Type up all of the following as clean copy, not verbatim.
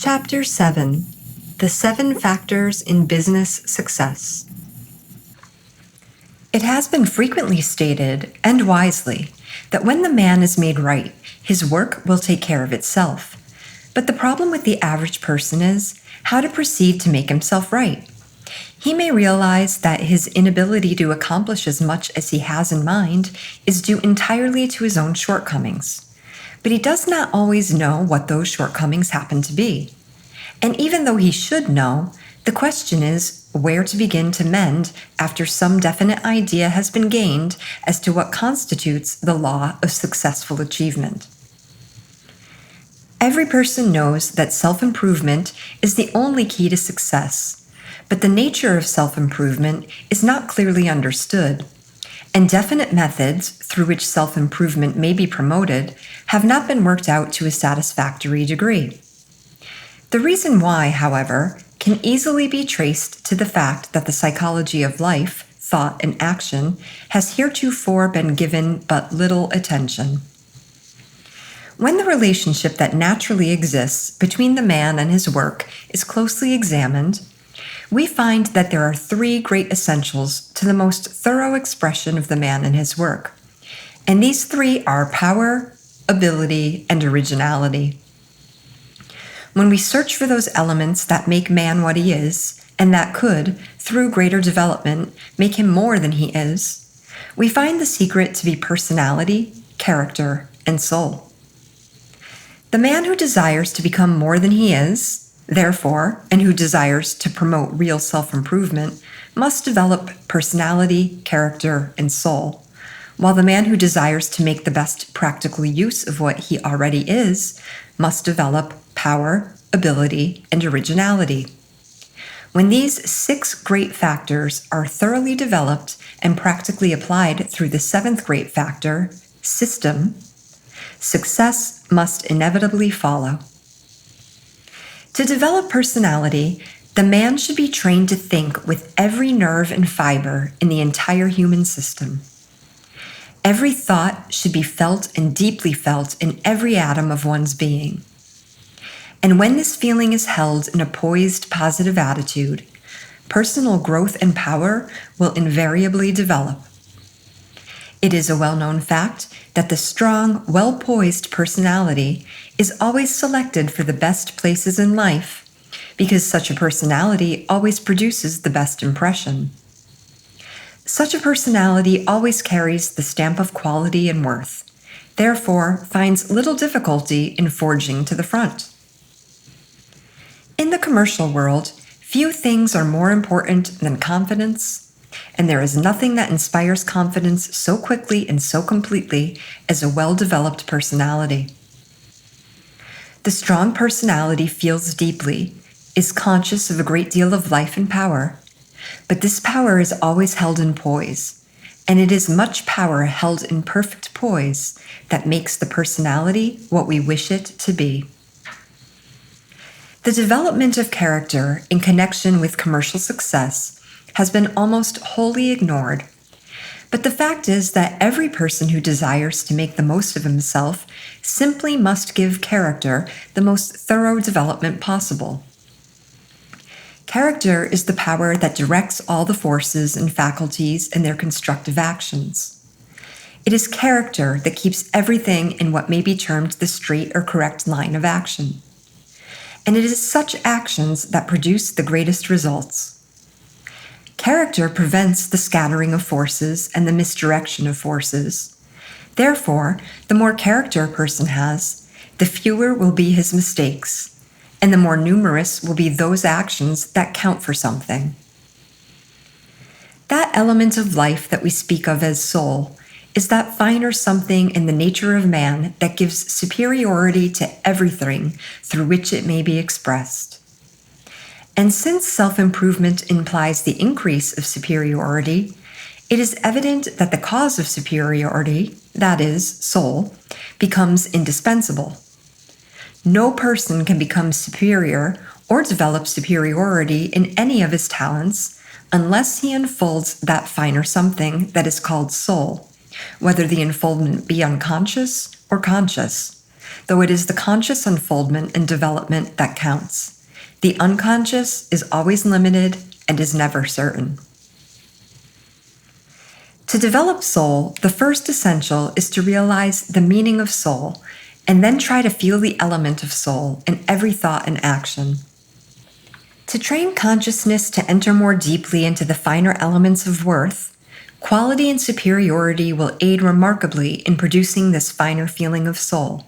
Chapter 7: The 7 Factors in Business Success. It has been frequently stated, and wisely, that when the man is made right, his work will take care of itself. But the problem with the average person is how to proceed to make himself right. He may realize that his inability to accomplish as much as he has in mind is due entirely to his own shortcomings. But he does not always know what those shortcomings happen to be. And even though he should know, the question is where to begin to mend after some definite idea has been gained as to what constitutes the law of successful achievement. Every person knows that self-improvement is the only key to success, but the nature of self-improvement is not clearly understood, and definite methods through which self-improvement may be promoted have not been worked out to a satisfactory degree. The reason why, however, can easily be traced to the fact that the psychology of life, thought, and action has heretofore been given but little attention. When the relationship that naturally exists between the man and his work is closely examined, we find that there are 3 great essentials to the most thorough expression of the man and his work. And these 3 are power, ability, and originality. When we search for those elements that make man what he is, and that could, through greater development, make him more than he is, we find the secret to be personality, character, and soul. The man who desires to become more than he is, therefore, and who desires to promote real self-improvement, must develop personality, character, and soul, while the man who desires to make the best practical use of what he already is must develop power, ability, and originality. When these 6 great factors are thoroughly developed and practically applied through the 7th great factor, system, success must inevitably follow. To develop personality, the man should be trained to think with every nerve and fiber in the entire human system. Every thought should be felt and deeply felt in every atom of one's being. And when this feeling is held in a poised, positive attitude, personal growth and power will invariably develop. It is a well-known fact that the strong, well-poised personality is always selected for the best places in life, because such a personality always produces the best impression. Such a personality always carries the stamp of quality and worth, therefore finds little difficulty in forging to the front. In the commercial world, few things are more important than confidence, and there is nothing that inspires confidence so quickly and so completely as a well-developed personality. The strong personality feels deeply, is conscious of a great deal of life and power, but this power is always held in poise, and it is much power held in perfect poise that makes the personality what we wish it to be. The development of character in connection with commercial success has been almost wholly ignored. But the fact is that every person who desires to make the most of himself simply must give character the most thorough development possible. Character is the power that directs all the forces and faculties in their constructive actions. It is character that keeps everything in what may be termed the straight or correct line of action. And it is such actions that produce the greatest results. Character prevents the scattering of forces and the misdirection of forces. Therefore, the more character a person has, the fewer will be his mistakes, and the more numerous will be those actions that count for something. That element of life that we speak of as soul is that finer something in the nature of man that gives superiority to everything through which it may be expressed. And since self-improvement implies the increase of superiority, it is evident that the cause of superiority, that is, soul, becomes indispensable. No person can become superior or develop superiority in any of his talents unless he unfolds that finer something that is called soul, whether the unfoldment be unconscious or conscious, though it is the conscious unfoldment and development that counts. The unconscious is always limited and is never certain. To develop soul, the first essential is to realize the meaning of soul, and then try to feel the element of soul in every thought and action. To train consciousness to enter more deeply into the finer elements of worth, quality and superiority will aid remarkably in producing this finer feeling of soul.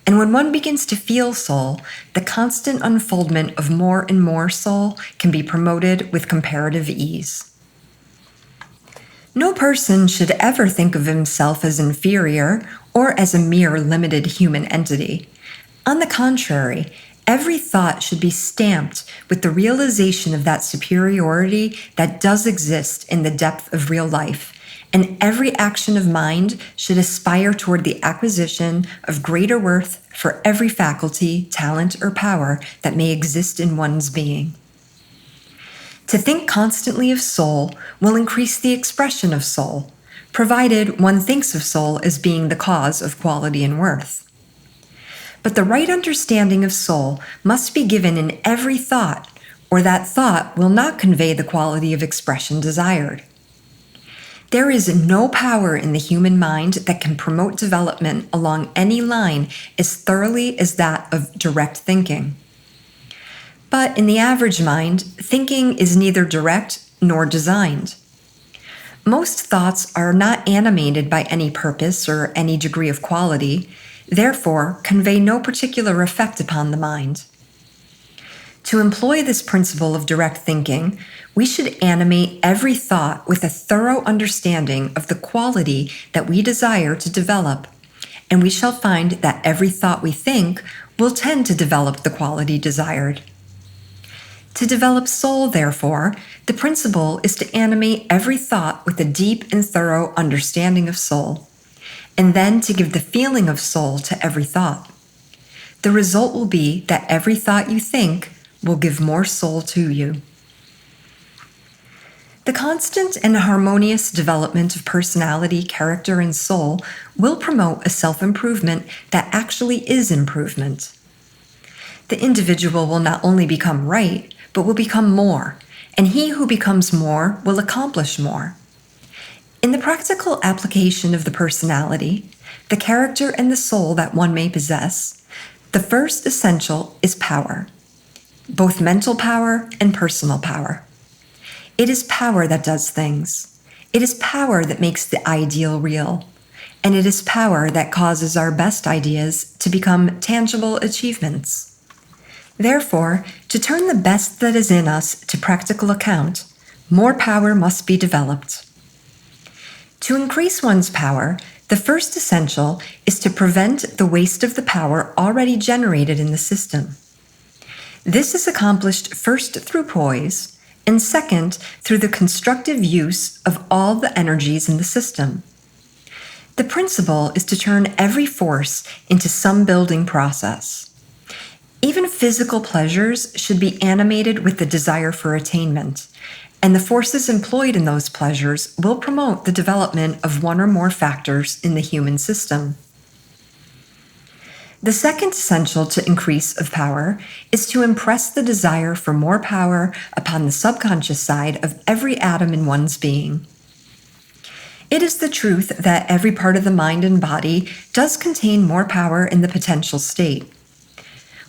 And when one begins to feel soul, the constant unfoldment of more and more soul can be promoted with comparative ease. No person should ever think of himself as inferior or as a mere limited human entity. On the contrary, every thought should be stamped with the realization of that superiority that does exist in the depth of real life, and every action of mind should aspire toward the acquisition of greater worth for every faculty, talent, or power that may exist in one's being. To think constantly of soul will increase the expression of soul, provided one thinks of soul as being the cause of quality and worth. But the right understanding of soul must be given in every thought, or that thought will not convey the quality of expression desired. There is no power in the human mind that can promote development along any line as thoroughly as that of direct thinking. But in the average mind, thinking is neither direct nor designed. Most thoughts are not animated by any purpose or any degree of quality, therefore convey no particular effect upon the mind. To employ this principle of direct thinking, we should animate every thought with a thorough understanding of the quality that we desire to develop, and we shall find that every thought we think will tend to develop the quality desired. To develop soul, therefore, the principle is to animate every thought with a deep and thorough understanding of soul, and then to give the feeling of soul to every thought. The result will be that every thought you think will give more soul to you. The constant and harmonious development of personality, character, and soul will promote a self-improvement that actually is improvement. The individual will not only become right, but will become more, and he who becomes more will accomplish more. In the practical application of the personality, the character and the soul that one may possess, the first essential is power, both mental power and personal power. It is power that does things. It is power that makes the ideal real, and it is power that causes our best ideas to become tangible achievements. Therefore, to turn the best that is in us to practical account, more power must be developed. To increase one's power, the first essential is to prevent the waste of the power already generated in the system. This is accomplished first through poise, and second through the constructive use of all the energies in the system. The principle is to turn every force into some building process. Even physical pleasures should be animated with the desire for attainment, and the forces employed in those pleasures will promote the development of one or more factors in the human system. The second essential to increase of power is to impress the desire for more power upon the subconscious side of every atom in one's being. It is the truth that every part of the mind and body does contain more power in the potential state.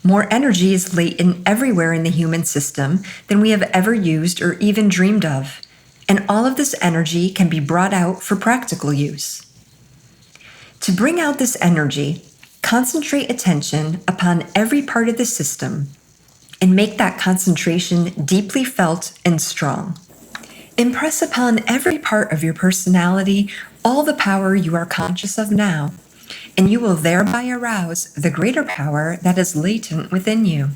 More energy is latent everywhere in the human system than we have ever used or even dreamed of, and all of this energy can be brought out for practical use. To bring out this energy, concentrate attention upon every part of the system and make that concentration deeply felt and strong. Impress upon every part of your personality all the power you are conscious of now, and you will thereby arouse the greater power that is latent within you.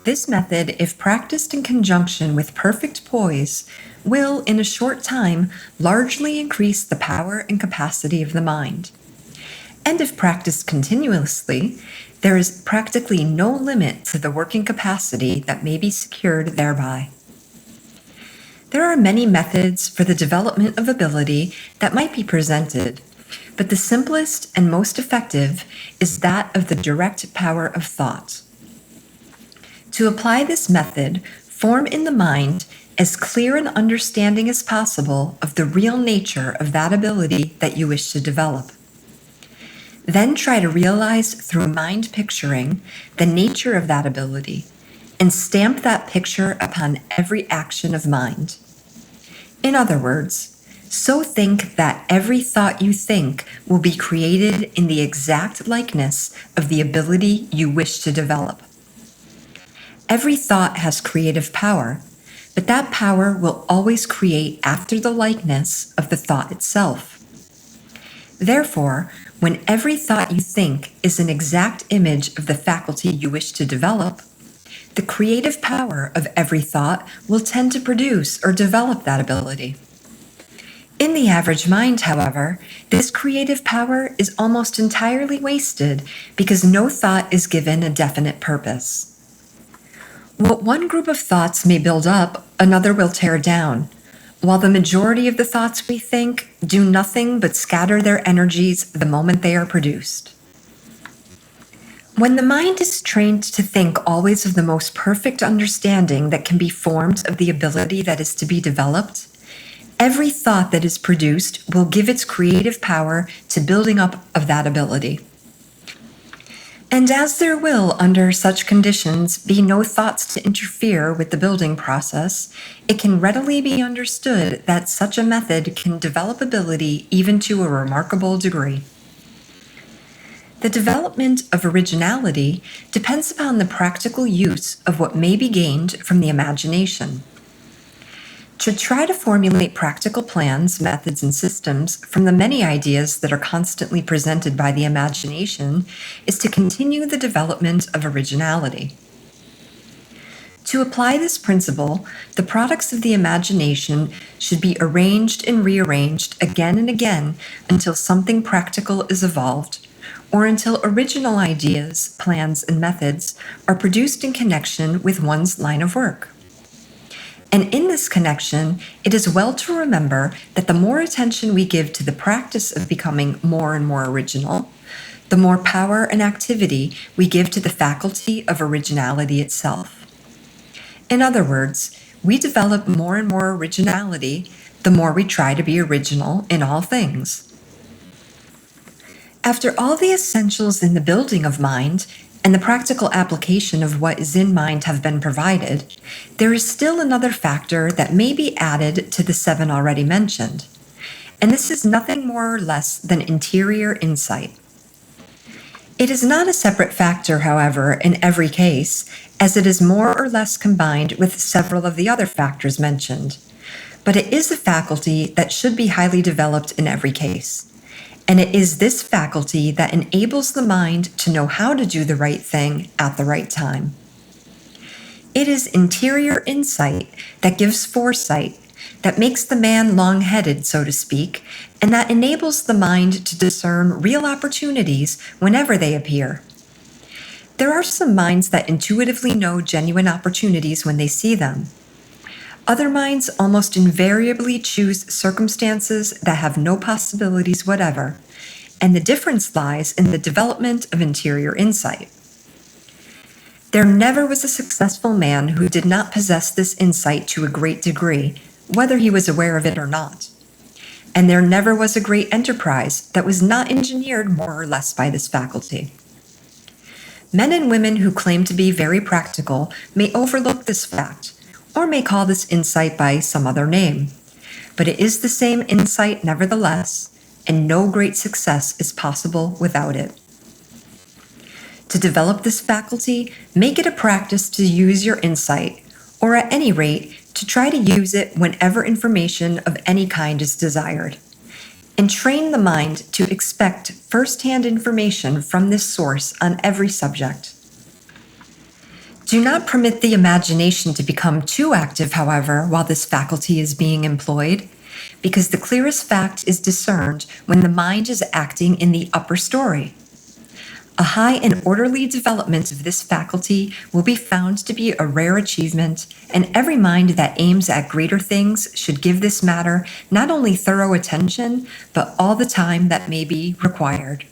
This method, if practiced in conjunction with perfect poise, will, in a short time, largely increase the power and capacity of the mind. And if practiced continuously, there is practically no limit to the working capacity that may be secured thereby. There are many methods for the development of ability that might be presented, but the simplest and most effective is that of the direct power of thought. To apply this method, form in the mind as clear an understanding as possible of the real nature of that ability that you wish to develop. Then try to realize through mind picturing the nature of that ability and stamp that picture upon every action of mind. In other words, so think that every thought you think will be created in the exact likeness of the ability you wish to develop. Every thought has creative power, but that power will always create after the likeness of the thought itself. Therefore, when every thought you think is an exact image of the faculty you wish to develop, the creative power of every thought will tend to produce or develop that ability. In the average mind, however, this creative power is almost entirely wasted because no thought is given a definite purpose. What one group of thoughts may build up, another will tear down, while the majority of the thoughts we think do nothing but scatter their energies the moment they are produced. When the mind is trained to think always of the most perfect understanding that can be formed of the ability that is to be developed, every thought that is produced will give its creative power to building up of that ability. And as there will, under such conditions, be no thoughts to interfere with the building process, it can readily be understood that such a method can develop ability even to a remarkable degree. The development of originality depends upon the practical use of what may be gained from the imagination. To try to formulate practical plans, methods, and systems from the many ideas that are constantly presented by the imagination is to continue the development of originality. To apply this principle, the products of the imagination should be arranged and rearranged again and again until something practical is evolved, or until original ideas, plans, and methods are produced in connection with one's line of work. And in this connection, it is well to remember that the more attention we give to the practice of becoming more and more original, the more power and activity we give to the faculty of originality itself. In other words, we develop more and more originality the more we try to be original in all things. After all the essentials in the building of mind and the practical application of what is in mind have been provided, there is still another factor that may be added to the 7 already mentioned, and this is nothing more or less than interior insight. It is not a separate factor, however, in every case, as it is more or less combined with several of the other factors mentioned, but it is a faculty that should be highly developed in every case. And it is this faculty that enables the mind to know how to do the right thing at the right time. It is interior insight that gives foresight, that makes the man long-headed, so to speak, and that enables the mind to discern real opportunities whenever they appear. There are some minds that intuitively know genuine opportunities when they see them. Other minds almost invariably choose circumstances that have no possibilities whatever, and the difference lies in the development of interior insight. There never was a successful man who did not possess this insight to a great degree, whether he was aware of it or not. And there never was a great enterprise that was not engineered more or less by this faculty. Men and women who claim to be very practical may overlook this fact, or may call this insight by some other name. But it is the same insight nevertheless, and no great success is possible without it. To develop this faculty, make it a practice to use your insight, or at any rate, to try to use it whenever information of any kind is desired. And train the mind to expect first-hand information from this source on every subject. Do not permit the imagination to become too active, however, while this faculty is being employed, because the clearest fact is discerned when the mind is acting in the upper story. A high and orderly development of this faculty will be found to be a rare achievement, and every mind that aims at greater things should give this matter not only thorough attention, but all the time that may be required.